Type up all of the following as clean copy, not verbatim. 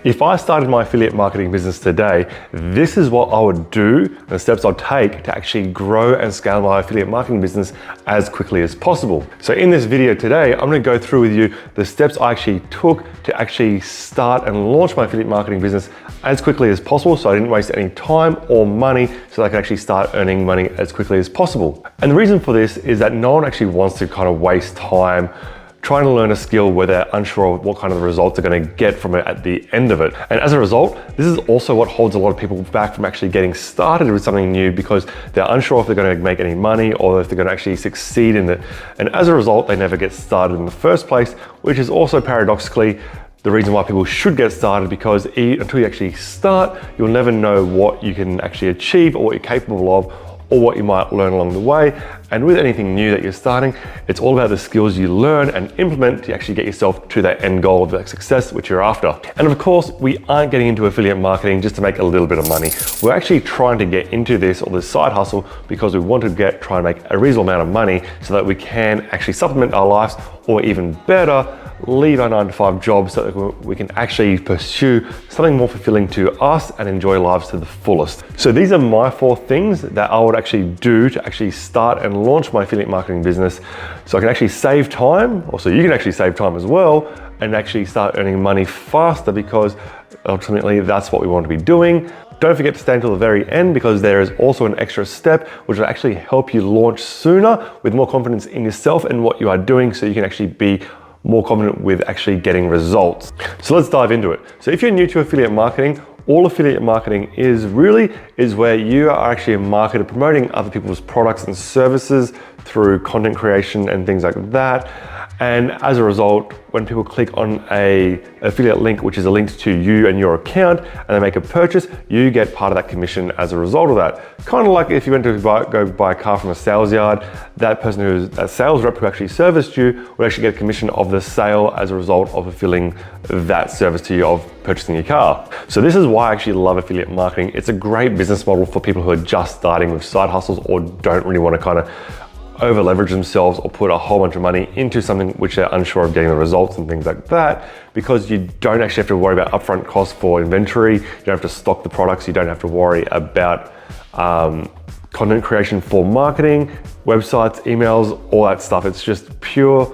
If I started my affiliate marketing business today, this is what I would do and the steps I'd take to actually grow and scale my affiliate marketing business as quickly as possible. So in this video today, I'm going to go through with you the steps I actually took to actually start and launch my affiliate marketing business as quickly as possible, so I didn't waste any time or money, so I could actually start earning money as quickly as possible. And the reason for this is that no one actually wants to kind of waste time trying to learn a skill where they're unsure of what kind of results they're going to get from it at the end of it. And as a result, this is also what holds a lot of people back from actually getting started with something new, because they're unsure if they're going to make any money or if they're going to actually succeed in it. And as a result, they never get started in the first place, which is also paradoxically the reason why people should get started, because until you actually start, you'll never know what you can actually achieve or what you're capable of, or what you might learn along the way. And with anything new that you're starting, it's all about the skills you learn and implement to actually get yourself to that end goal of that success which you're after. And of course, we aren't getting into affiliate marketing just to make a little bit of money. We're actually trying to get into this, or this side hustle, because we want to try and make a reasonable amount of money so that we can actually supplement our lives, or even better, leave our 9-to-5 job so that we can actually pursue something more fulfilling to us and enjoy lives to the fullest. So these are my 4 things that I would actually do to actually start and launch my affiliate marketing business, so I can actually save time, or so you can actually save time as well, and actually start earning money faster, because ultimately that's what we want to be doing. Don't forget to stay until the very end, because there is also an extra step which will actually help you launch sooner with more confidence in yourself and what you are doing, so you can actually be more confident with actually getting results. So let's dive into it. So if you're new to affiliate marketing, all affiliate marketing is where you are actually a marketer promoting other people's products and services through content creation and things like that. And as a result, when people click on an affiliate link, which is a link to you and your account, and they make a purchase, you get part of that commission as a result of that. Kind of like if you went to go buy a car from a sales yard, that person who's a sales rep who actually serviced you would actually get a commission of the sale as a result of fulfilling that service to you of purchasing your car. So this is why I actually love affiliate marketing. It's a great business model for people who are just starting with side hustles, or don't really want to kind of over leverage themselves or put a whole bunch of money into something which they're unsure of getting the results and things like that, because you don't actually have to worry about upfront costs for inventory, you don't have to stock the products, you don't have to worry about content creation for marketing, websites, emails, all that stuff. It's just purely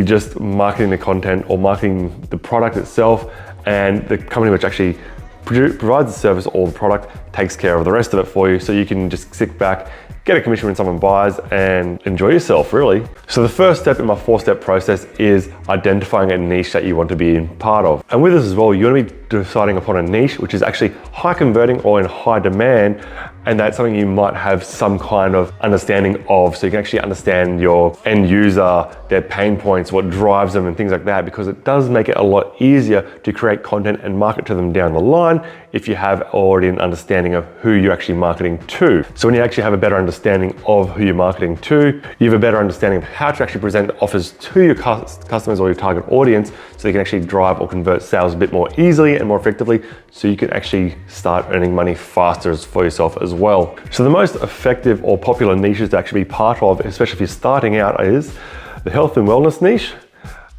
just marketing the content or marketing the product itself, and the company which actually provides the service or the product takes care of the rest of it for you, so you can just sit back, get a commission when someone buys, and enjoy yourself, really. So the first step in my 4-step process is identifying a niche that you want to be in part of. And with this as well, you want to be deciding upon a niche which is actually high converting or in high demand, and that's something you might have some kind of understanding of, so you can actually understand your end user, their pain points, what drives them and things like that, because it does make it a lot easier to create content and market to them down the line if you have already an understanding of who you're actually marketing to. So when you actually have a better understanding of who you're marketing to, you have a better understanding of how to actually present offers to your customers or your target audience, so they can actually drive or convert sales a bit more easily and more effectively, so you can actually start earning money faster for yourself as well. So the most effective or popular niches to actually be part of, especially if you're starting out, is the health and wellness niche,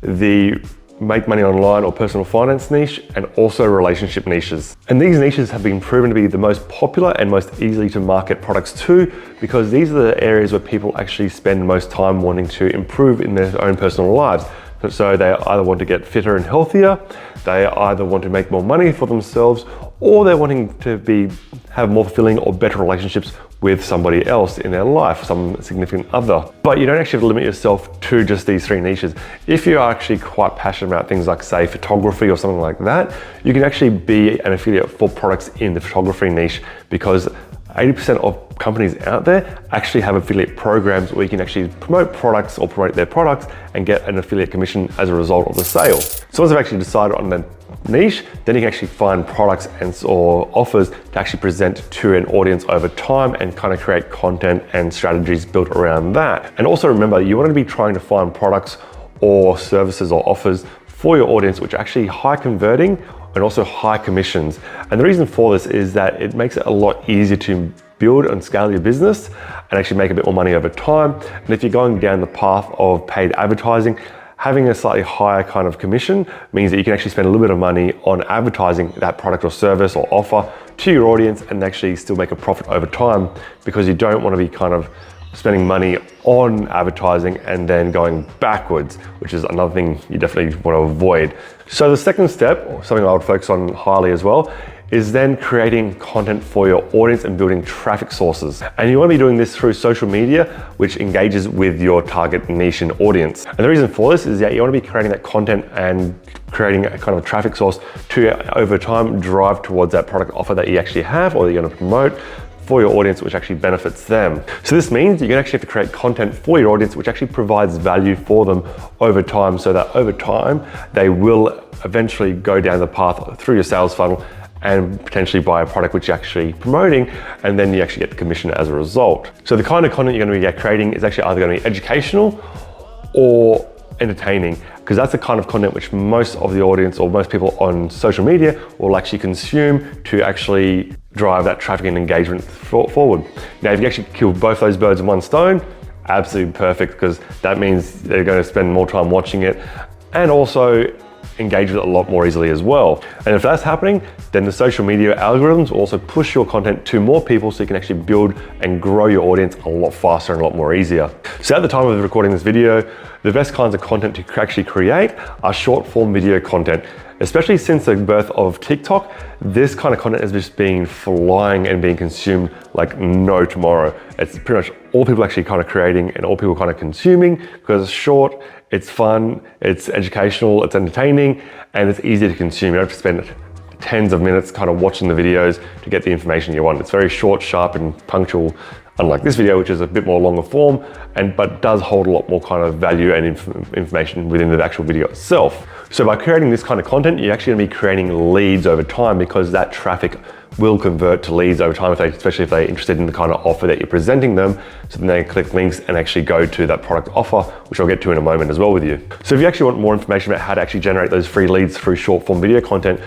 the make money online or personal finance niche, and also relationship niches. And these niches have been proven to be the most popular and most easily to market products to, because these are the areas where people actually spend most time wanting to improve in their own personal lives. So they either want to get fitter and healthier, they either want to make more money for themselves, or they're wanting to have more fulfilling or better relationships with somebody else in their life, some significant other. But you don't actually have to limit yourself to just these 3 niches. If you're actually quite passionate about things like, say, photography or something like that, you can actually be an affiliate for products in the photography niche, because 80% of companies out there actually have affiliate programs where you can actually promote products or promote their products and get an affiliate commission as a result of the sale. So once I've actually decided on the niche, then you can actually find products or offers to actually present to an audience over time, and kind of create content and strategies built around that. And also remember, you want to be trying to find products or services or offers for your audience which are actually high converting and also high commissions. And the reason for this is that it makes it a lot easier to build and scale your business and actually make a bit more money over time. And if you're going down the path of paid advertising, having a slightly higher kind of commission means that you can actually spend a little bit of money on advertising that product or service or offer to your audience and actually still make a profit over time, because you don't want to be kind of spending money on advertising and then going backwards, which is another thing you definitely want to avoid. So the second step, or something I would focus on highly as well, is then creating content for your audience and building traffic sources. And you want to be doing this through social media, which engages with your target niche and audience. And the reason for this is that you want to be creating that content and creating a kind of a traffic source to, over time, drive towards that product offer that you actually have or that you're going to promote for your audience, which actually benefits them. So this means you're gonna actually have to create content for your audience, which actually provides value for them over time, so that over time, they will eventually go down the path through your sales funnel and potentially buy a product which you're actually promoting, and then you actually get the commission as a result. So the kind of content you're gonna be creating is actually either gonna be educational or entertaining, because that's the kind of content which most of the audience or most people on social media will actually consume to actually drive that traffic and engagement forward. Now, if you actually kill both those birds in one stone, absolutely perfect, because that means they're going to spend more time watching it and also engage with it a lot more easily as well. And if that's happening, then the social media algorithms will also push your content to more people, so you can actually build and grow your audience a lot faster and a lot more easier. So at the time of recording this video, the best kinds of content to actually create are short form video content. Especially since the birth of TikTok, this kind of content has just been flying and being consumed like no tomorrow. It's pretty much all people actually kind of creating and all people kind of consuming, because it's short, it's fun, it's educational, it's entertaining, and it's easy to consume. You don't have to spend tens of minutes kind of watching the videos to get the information you want. It's very short, sharp, and punctual, unlike this video, which is a bit more longer form, but does hold a lot more kind of value and information within the actual video itself. So by creating this kind of content, you're actually gonna be creating leads over time, because that traffic will convert to leads over time, especially if they're interested in the kind of offer that you're presenting them. So then they click links and actually go to that product offer, which I'll get to in a moment as well with you. So if you actually want more information about how to actually generate those free leads through short form video content,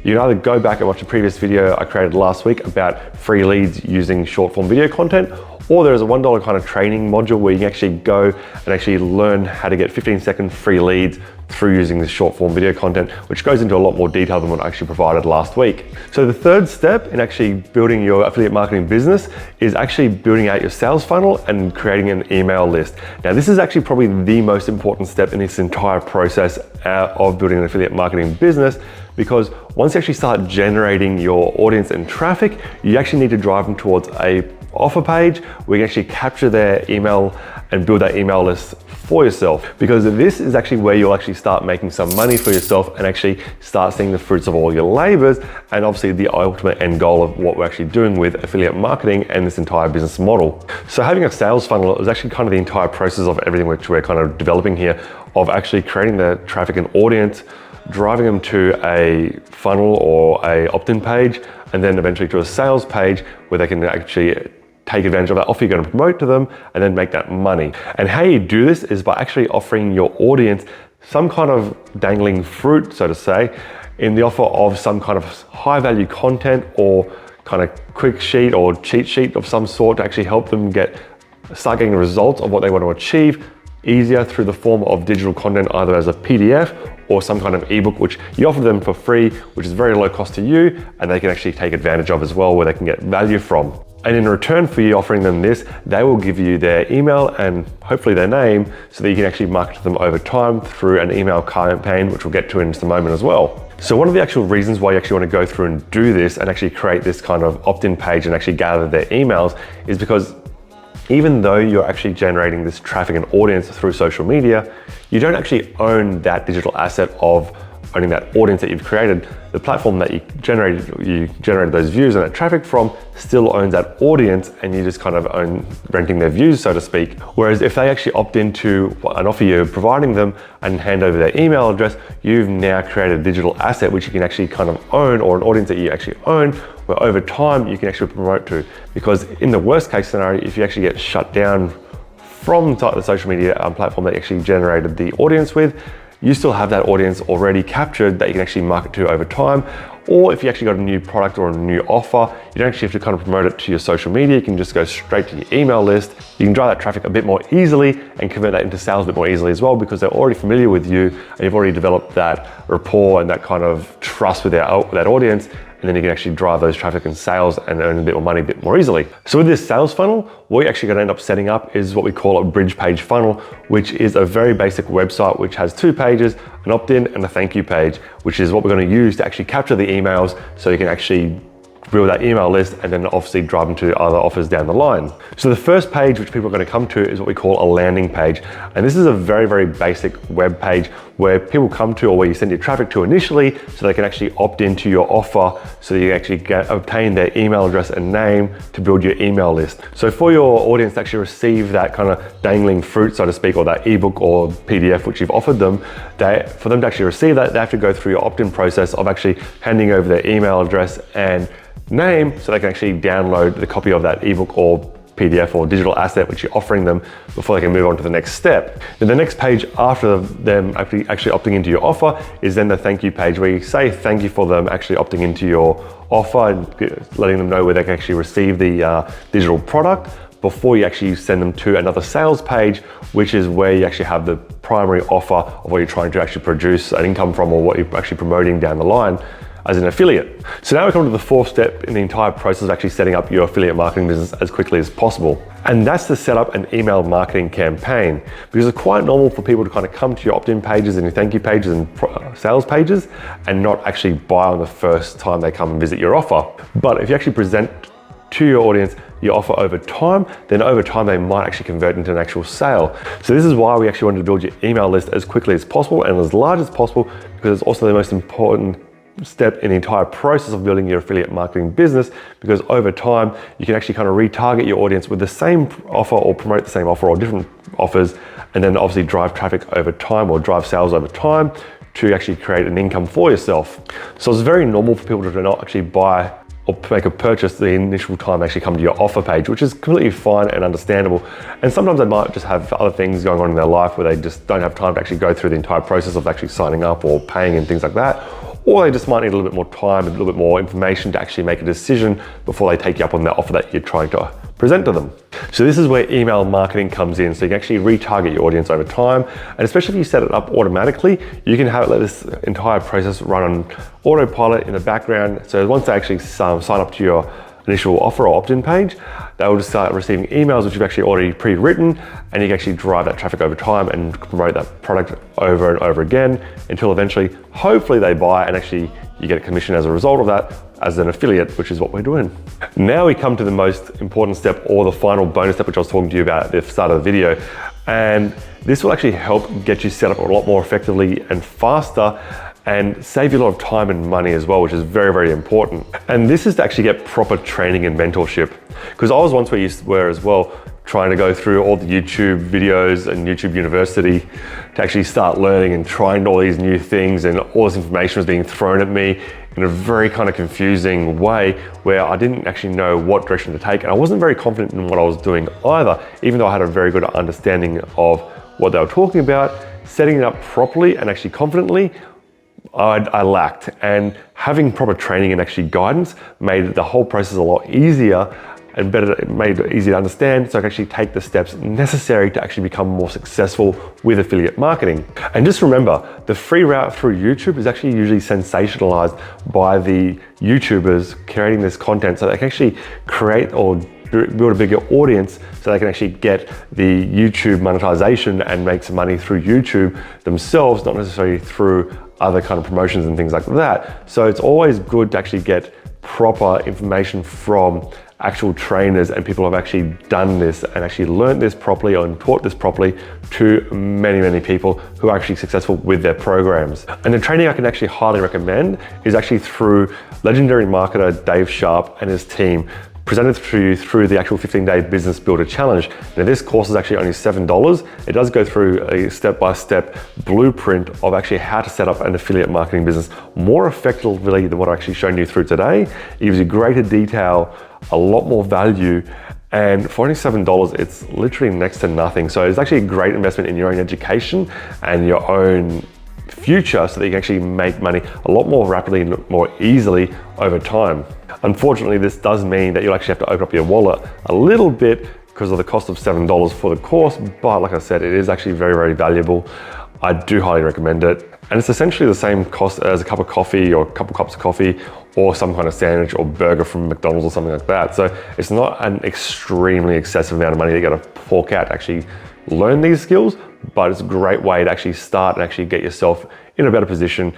you can either go back and watch a previous video I created last week about free leads using short form video content, or there's a $1 kind of training module where you can actually go and actually learn how to get 15-second free leads through using this short form video content, which goes into a lot more detail than what I actually provided last week. So the third step in actually building your affiliate marketing business is actually building out your sales funnel and creating an email list. Now, this is actually probably the most important step in this entire process of building an affiliate marketing business, because once you actually start generating your audience and traffic, you actually need to drive them towards a offer page where you can actually capture their email and build that email list for yourself, because this is actually where you'll actually start making some money for yourself and actually start seeing the fruits of all your labors, and obviously the ultimate end goal of what we're actually doing with affiliate marketing and this entire business model. So having a sales funnel is actually kind of the entire process of everything which we're kind of developing here, of actually creating the traffic and audience, driving them to a funnel or a opt-in page, and then eventually to a sales page where they can actually take advantage of that offer you're going to promote to them and then make that money. And how you do this is by actually offering your audience some kind of dangling fruit, so to say, in the offer of some kind of high value content or kind of quick sheet or cheat sheet of some sort to actually help them start getting the results of what they want to achieve easier through the form of digital content, either as a PDF or some kind of ebook, which you offer them for free, which is very low cost to you, and they can actually take advantage of as well, where they can get value from. And in return for you offering them this, they will give you their email and hopefully their name, so that you can actually market to them over time through an email campaign, which we'll get to in just a moment as well. So one of the actual reasons why you actually want to go through and do this and actually create this kind of opt-in page and actually gather their emails is because even though you're actually generating this traffic and audience through social media, you don't actually own that digital asset of owning that audience that you've created. The platform that you generated those views and that traffic from still owns that audience, and you just kind of own renting their views, so to speak. Whereas if they actually opt into an offer you're providing them and hand over their email address, you've now created a digital asset which you can actually kind of own, or an audience that you actually own, where over time you can actually promote to. Because in the worst case scenario, if you actually get shut down from the social media platform that you actually generated the audience with, you still have that audience already captured that you can actually market to over time. Or if you actually got a new product or a new offer, you don't actually have to kind of promote it to your social media. You can just go straight to your email list. You can drive that traffic a bit more easily and convert that into sales a bit more easily as well, because they're already familiar with you and you've already developed that rapport and that kind of trust with that audience. And then you can actually drive those traffic and sales and earn a bit more money a bit more easily. So with this sales funnel, what you're actually going to end up setting up is what we call a bridge page funnel, which is a very basic website which has 2 pages, an opt-in and a thank you page, which is what we're going to use to actually capture the emails so you can actually build that email list and then obviously drive them to other offers down the line. So the first page which people are going to come to is what we call a landing page. And this is a very, very basic web page where people come to, or where you send your traffic to initially, so they can actually opt into your offer, so that you actually obtain their email address and name to build your email list. So for your audience to actually receive that kind of dangling fruit, so to speak, or that ebook or PDF which you've offered them, for them to actually receive that, they have to go through your opt-in process of actually handing over their email address and name so they can actually download the copy of that ebook or PDF or digital asset which you're offering them before they can move on to the next step. Then the next page after them actually opting into your offer is then the thank you page, where you say thank you for them actually opting into your offer and letting them know where they can actually receive the digital product before you actually send them to another sales page, which is where you actually have the primary offer of what you're trying to actually produce an income from, or what you're actually promoting down the line as an affiliate. So now we come to the 4th step in the entire process of actually setting up your affiliate marketing business as quickly as possible. And that's to set up an email marketing campaign, because it's quite normal for people to kind of come to your opt-in pages and your thank you pages and sales pages and not actually buy on the first time they come and visit your offer. But if you actually present to your audience your offer over time, then over time they might actually convert into an actual sale. So this is why we actually wanted to build your email list as quickly as possible and as large as possible, because it's also the most important step in the entire process of building your affiliate marketing business, because over time you can actually kind of retarget your audience with the same offer or promote the same offer or different offers, and then obviously drive traffic over time or drive sales over time to actually create an income for yourself. So it's very normal for people to not actually buy or make a purchase the initial time they actually come to your offer page, which is completely fine and understandable. And sometimes they might just have other things going on in their life where they just don't have time to actually go through the entire process of actually signing up or paying and things like that. Or they just might need a little bit more time, a little bit more information to actually make a decision before they take you up on that offer that you're trying to present to them. So this is where email marketing comes in. So you can actually retarget your audience over time. And especially if you set it up automatically, you can let this entire process run on autopilot in the background. So once they actually sign up to your initial offer or opt-in page, they will just start receiving emails which you've actually already pre-written, and you can actually drive that traffic over time and promote that product over and over again until eventually, hopefully they buy and actually you get a commission as a result of that as an affiliate, which is what we're doing. Now we come to the most important step, or the final bonus step, which I was talking to you about at the start of the video. And this will actually help get you set up a lot more effectively and faster, and save you a lot of time and money as well, which is very, very important. And this is to actually get proper training and mentorship. Because I was once where you were as well, trying to go through all the YouTube videos and YouTube University to actually start learning and trying all these new things, and all this information was being thrown at me in a very kind of confusing way, where I didn't actually know what direction to take. And I wasn't very confident in what I was doing either, even though I had a very good understanding of what they were talking about. Setting it up properly and actually confidently, I lacked, and having proper training and actually guidance made the whole process a lot easier and better. It made it easier to understand, so I can actually take the steps necessary to actually become more successful with affiliate marketing. And just remember, the free route through YouTube is actually usually sensationalized by the YouTubers creating this content, so they can actually create or build a bigger audience, so they can actually get the YouTube monetization and make some money through YouTube themselves, not necessarily through other kind of promotions and things like that. So it's always good to actually get proper information from actual trainers and people who have actually done this and actually learned this properly and taught this properly to many, many people who are actually successful with their programs. And the training I can actually highly recommend is actually through legendary marketer Dave Sharp and his team, presented to you through the actual 15-day Business Builder Challenge. Now this course is actually only $7. It does go through a step-by-step blueprint of actually how to set up an affiliate marketing business more effectively than what I've actually shown you through today. It gives you greater detail, a lot more value, and for only $7, it's literally next to nothing. So it's actually a great investment in your own education and your own future so that you can actually make money a lot more rapidly and more easily over time. Unfortunately, this does mean that you'll actually have to open up your wallet a little bit because of the cost of $7 for the course, but like I said, it is actually very, very valuable. I do highly recommend it. And it's essentially the same cost as a cup of coffee or a couple cups of coffee or some kind of sandwich or burger from McDonald's or something like that. So it's not an extremely excessive amount of money that you gotta fork out to actually learn these skills, but it's a great way to actually start and actually get yourself in a better position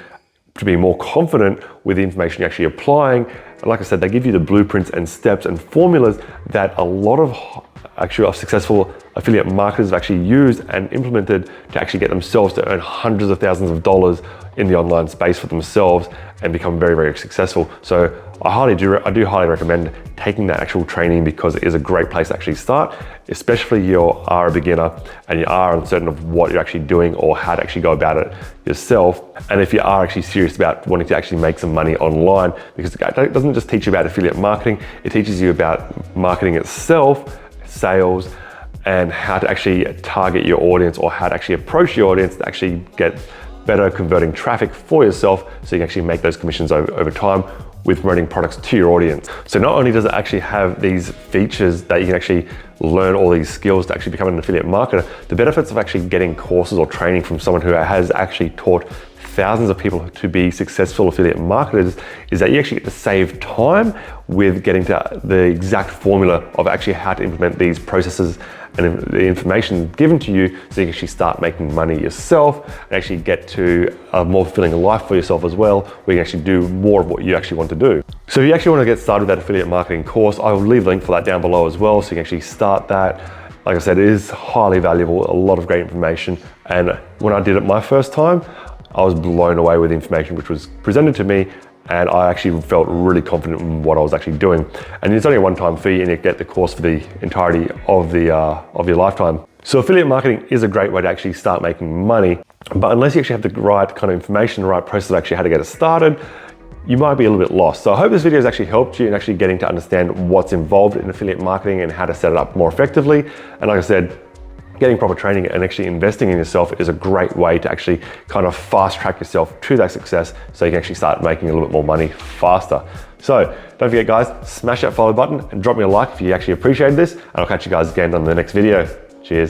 to be more confident with the information you're actually applying. And like I said, they give you the blueprints and steps and formulas that a lot of actually successful affiliate marketers have actually used and implemented to actually get themselves to earn hundreds of thousands of dollars in the online space for themselves and become very, very successful. So I do highly recommend taking that actual training because it is a great place to actually start, especially if you are a beginner and you are uncertain of what you're actually doing or how to actually go about it yourself. And if you are actually serious about wanting to actually make some money online, because it doesn't just teach you about affiliate marketing, it teaches you about marketing itself, sales, and how to actually target your audience or how to actually approach your audience to actually get better converting traffic for yourself so you can actually make those commissions over time with promoting products to your audience. So not only does it actually have these features that you can actually learn all these skills to actually become an affiliate marketer, the benefits of actually getting courses or training from someone who has actually taught thousands of people to be successful affiliate marketers is that you actually get to save time with getting to the exact formula of actually how to implement these processes and the information given to you so you can actually start making money yourself and actually get to a more fulfilling life for yourself as well, where you can actually do more of what you actually want to do. So if you actually want to get started with that affiliate marketing course, I will leave a link for that down below as well so you can actually start that. Like I said, it is highly valuable, a lot of great information. And when I did it my first time, I was blown away with the information which was presented to me, and I actually felt really confident in what I was actually doing. And it's only a one-time fee and you get the course for the entirety of your lifetime. So affiliate marketing is a great way to actually start making money, but unless you actually have the right kind of information, the right process of actually how to get it started, you might be a little bit lost. So I hope this video has actually helped you in actually getting to understand what's involved in affiliate marketing and how to set it up more effectively. And like I said, getting proper training and actually investing in yourself is a great way to actually kind of fast track yourself to that success so you can actually start making a little bit more money faster. So don't forget guys, smash that follow button and drop me a like if you actually appreciated this, and I'll catch you guys again on the next video. Cheers.